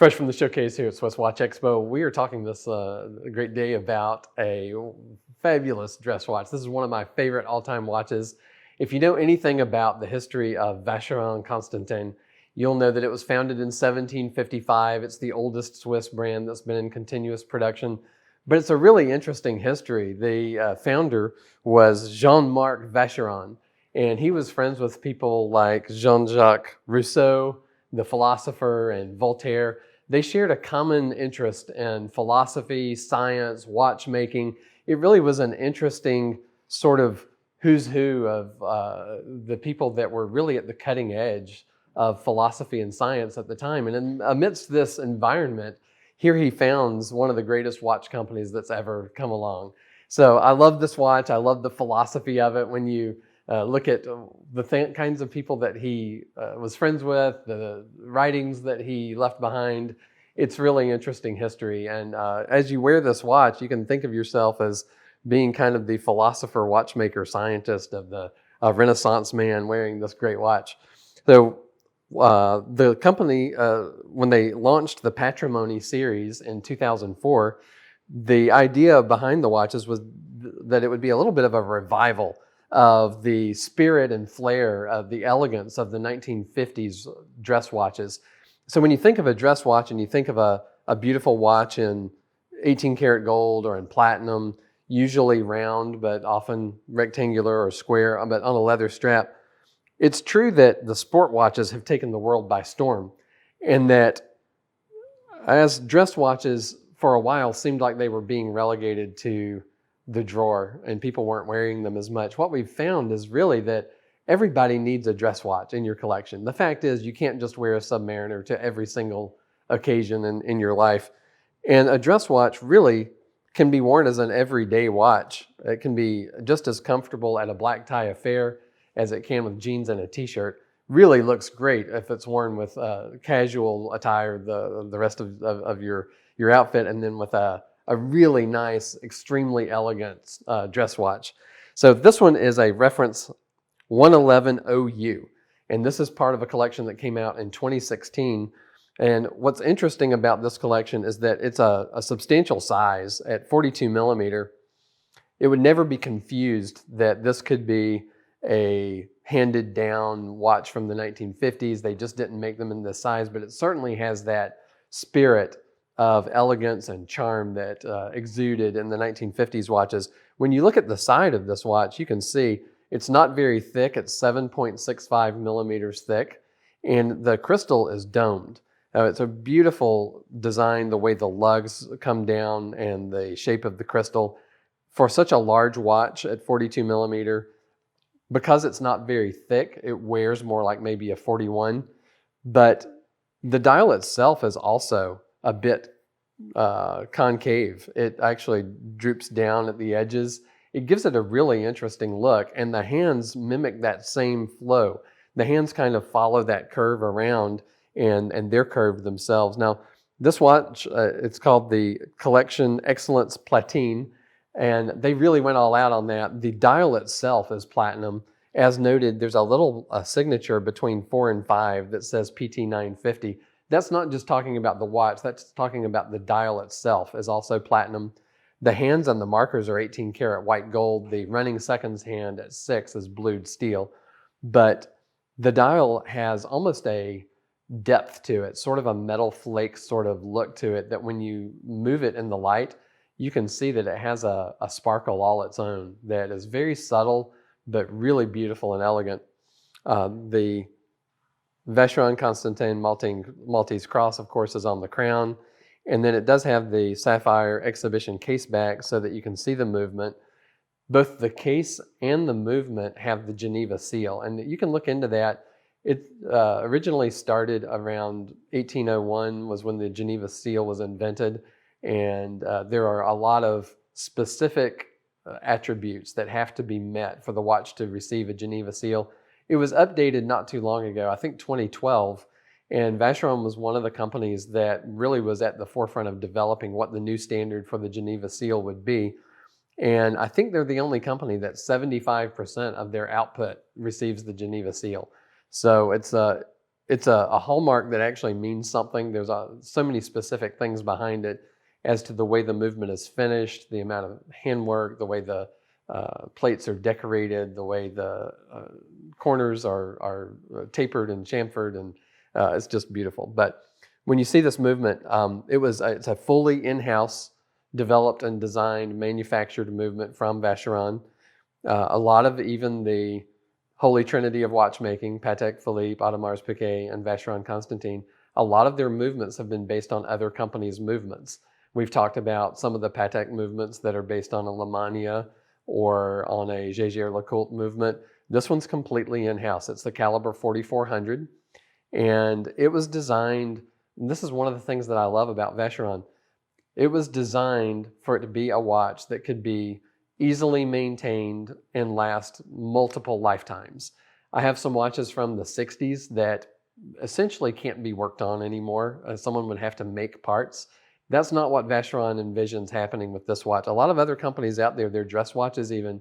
Fresh from the showcase here at Swiss Watch Expo, we are talking this great day about a fabulous dress watch. This is one of my favorite all-time watches. If you know anything about the history of Vacheron Constantin, you'll know that it was founded in 1755. It's the oldest Swiss brand that's been in continuous production, but it's a really interesting history. The founder was Jean-Marc Vacheron, and he was friends with people like Jean-Jacques Rousseau, the philosopher, and Voltaire. They shared a common interest in philosophy, science, watchmaking. It really was an interesting sort of who's who of the people that were really at the cutting edge of philosophy and science at the time. And amidst this environment, here he founds one of the greatest watch companies that's ever come along. So I love this watch. I love the philosophy of it. When you look at the kinds of people that he was friends with, the writings that he left behind. It's really interesting history. And as you wear this watch, you can think of yourself as being kind of the philosopher, watchmaker, scientist of the Renaissance man wearing this great watch. So the company, when they launched the Patrimony series in 2004, the idea behind the watches was that it would be a little bit of a revival of the spirit and flair of the elegance of the 1950s dress watches. So when you think of a dress watch and you think of a beautiful watch in 18 karat gold or in platinum, usually round, but often rectangular or square, but on a leather strap, it's true that the sport watches have taken the world by storm, and that as dress watches for a while seemed like they were being relegated to the drawer and people weren't wearing them as much. What we've found is really that everybody needs a dress watch in your collection. The fact is you can't just wear a Submariner to every single occasion in your life. And a dress watch really can be worn as an everyday watch. It can be just as comfortable at a black tie affair as it can with jeans and a t-shirt. Really looks great if it's worn with casual attire, the rest of your outfit, and then with a really nice, extremely elegant dress watch. So this one is a reference 111 OU, and this is part of a collection that came out in 2016. And what's interesting about this collection is that it's a substantial size at 42 millimeter. It would never be confused that this could be a handed down watch from the 1950s. They just didn't make them in this size, but it certainly has that spirit of elegance and charm that exuded in the 1950s watches. When you look at the side of this watch, you can see it's not very thick. It's 7.65 millimeters thick, and the crystal is domed. It's a beautiful design, the way the lugs come down and the shape of the crystal. For such a large watch at 42 millimeter, because it's not very thick, it wears more like maybe a 41, but the dial itself is also a bit concave. It actually droops down at the edges. It gives it a really interesting look, and the hands mimic that same flow. The hands kind of follow that curve around, and they're curved themselves. Now, this watch, it's called the Collection Excellence Platine, and they really went all out on that. The dial itself is platinum. As noted, there's a little signature between 4 and 5 that says PT950. That's not just talking about the watch, that's talking about the dial itself is also platinum. The hands on the markers are 18 karat white gold. The running seconds hand at 6 is blued steel. But the dial has almost a depth to it, sort of a metal flake sort of look to it, that when you move it in the light, you can see that it has a sparkle all its own that is very subtle, but really beautiful and elegant. The Vacheron Constantin Maltese cross, of course, is on the crown. And then it does have the sapphire exhibition case back so that you can see the movement. Both the case and the movement have the Geneva seal. And you can look into that. It originally started around 1801 was when the Geneva seal was invented. And there are a lot of specific attributes that have to be met for the watch to receive a Geneva seal. It was updated not too long ago, I think 2012, and Vacheron was one of the companies that really was at the forefront of developing what the new standard for the Geneva seal would be. And I think they're the only company that 75% of their output receives the Geneva seal. So it's it's a hallmark that actually means something. There's so many specific things behind it as to the way the movement is finished, the amount of handwork, the way the plates are decorated, the way the corners are tapered and chamfered, and it's just beautiful. But when you see this movement, it's a fully in-house developed and designed, manufactured movement from Vacheron. A lot of even the Holy Trinity of watchmaking, Patek Philippe, Audemars Piguet, and Vacheron Constantin, a lot of their movements have been based on other companies' movements. We've talked about some of the Patek movements that are based on a Lemania or on a Jaeger-LeCoultre movement. This one's completely in-house. It's the caliber 4400, and it was designed, and this is one of the things that I love about Vacheron, it was designed for it to be a watch that could be easily maintained and last multiple lifetimes. I have some watches from the 60s that essentially can't be worked on anymore. Someone would have to make parts. That's not what Vacheron envisions happening with this watch. A lot of other companies out there, their dress watches even,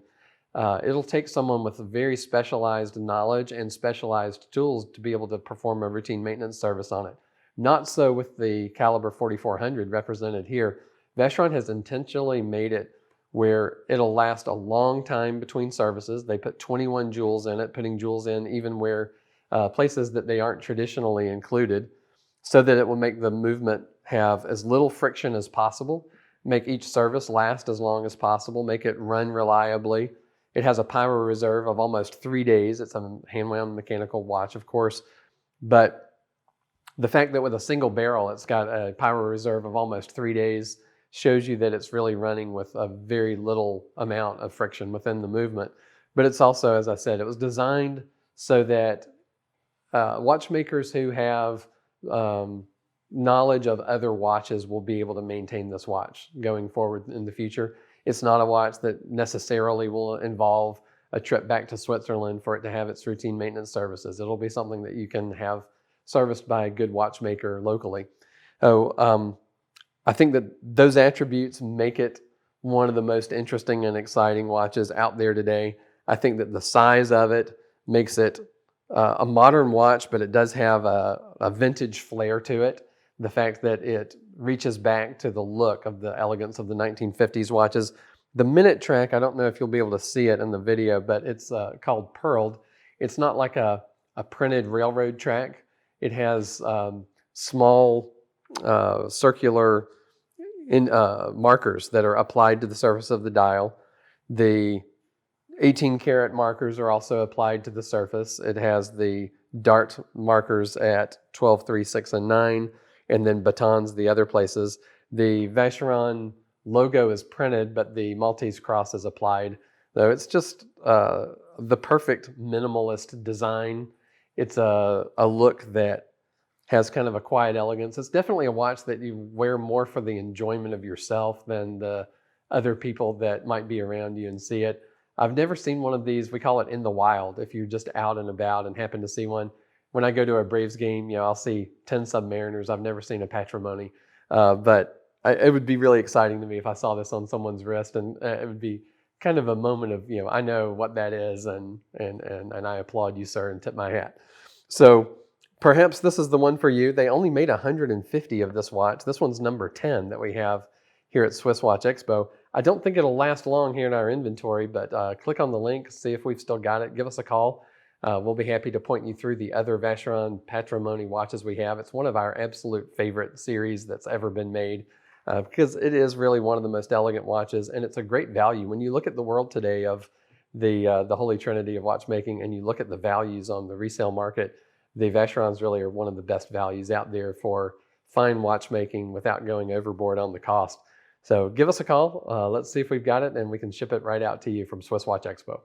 it'll take someone with very specialized knowledge and specialized tools to be able to perform a routine maintenance service on it. Not so with the caliber 4400 represented here. Vacheron has intentionally made it where it'll last a long time between services. They put 21 jewels in it, putting jewels in even where places that they aren't traditionally included, so that it will make the movement have as little friction as possible, make each service last as long as possible, make it run reliably. It has a power reserve of almost 3 days. It's a hand-wound mechanical watch, of course, but the fact that with a single barrel, it's got a power reserve of almost 3 days shows you that it's really running with a very little amount of friction within the movement. But it's also, as I said, it was designed so that watchmakers who have knowledge of other watches will be able to maintain this watch going forward in the future. It's not a watch that necessarily will involve a trip back to Switzerland for it to have its routine maintenance services. It'll be something that you can have serviced by a good watchmaker locally. So I think that those attributes make it one of the most interesting and exciting watches out there today. I think that the size of it makes it a modern watch, but it does have a vintage flair to it. The fact that it reaches back to the look of the elegance of the 1950s watches. The minute track, I don't know if you'll be able to see it in the video, but it's called Pearled. It's not like a printed railroad track. It has small circular markers that are applied to the surface of the dial. The 18 karat markers are also applied to the surface. It has the dart markers at 12, 3, 6, and 9, and then batons the other places. The Vacheron logo is printed, but the Maltese cross is applied. So it's just the perfect minimalist design. It's a look that has kind of a quiet elegance. It's definitely a watch that you wear more for the enjoyment of yourself than the other people that might be around you and see it. I've never seen one of these. We call it in the wild. If you're just out and about and happen to see one. When I go to a Braves game, I'll see 10 Submariners. I've never seen a Patrimony. But it would be really exciting to me if I saw this on someone's wrist, and it would be kind of a moment of, I know what that is, and I applaud you, sir, and tip my hat. So perhaps this is the one for you. They only made 150 of this watch. This one's number 10 that we have here at Swiss Watch Expo. I don't think it'll last long here in our inventory, but click on the link, see if we've still got it. Give us a call. We'll be happy to point you through the other Vacheron Patrimony watches we have. It's one of our absolute favorite series that's ever been made because it is really one of the most elegant watches, and it's a great value. When you look at the world today of the Holy Trinity of watchmaking, and you look at the values on the resale market, the Vacherons really are one of the best values out there for fine watchmaking without going overboard on the cost. So give us a call. Let's see if we've got it, and we can ship it right out to you from Swiss Watch Expo.